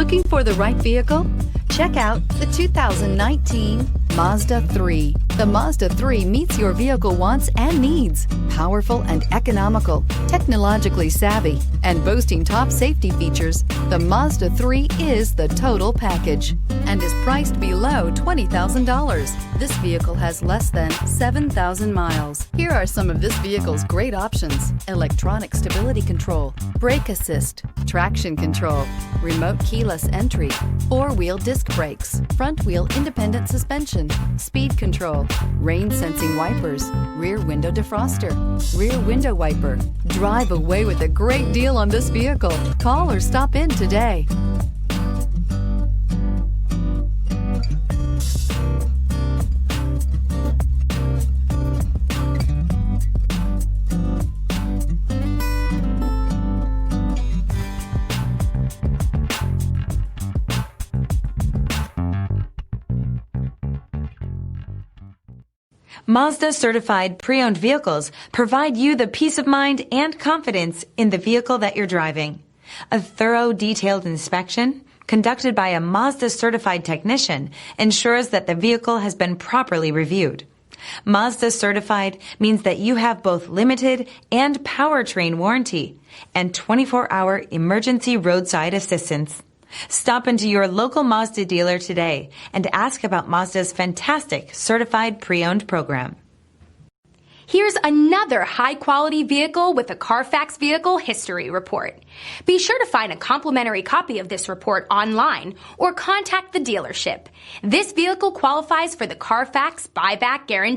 Looking for the right vehicle? Check out the 2019 Mazda 3. The Mazda 3 meets your vehicle wants and needs. Powerful and economical, technologically savvy, and boasting top safety features, the Mazda 3 is the total package and is priced below $20,000. This vehicle has less than 7,000 miles. Here are some of this vehicle's great options: electronic stability control, brake assist, traction control, remote keyless entry, four-wheel disc brakes, front-wheel independent suspension, speed control, rain sensing wipers, rear window defroster, rear window wiper. Drive away with a great deal on this vehicle. Call or stop in today. Mazda certified pre-owned vehicles provide you the peace of mind and confidence in the vehicle that you're driving. A thorough, detailed inspection conducted by a Mazda certified technician ensures that the vehicle has been properly reviewed. Mazda certified means that you have both limited and powertrain warranty and 24-hour emergency roadside assistance. Stop into your local Mazda dealer today and ask about Mazda's fantastic certified pre-owned program. Here's another high-quality vehicle with a Carfax Vehicle History Report. Be sure to find a complimentary copy of this report online or contact the dealership. This vehicle qualifies for the Carfax Buyback Guarantee.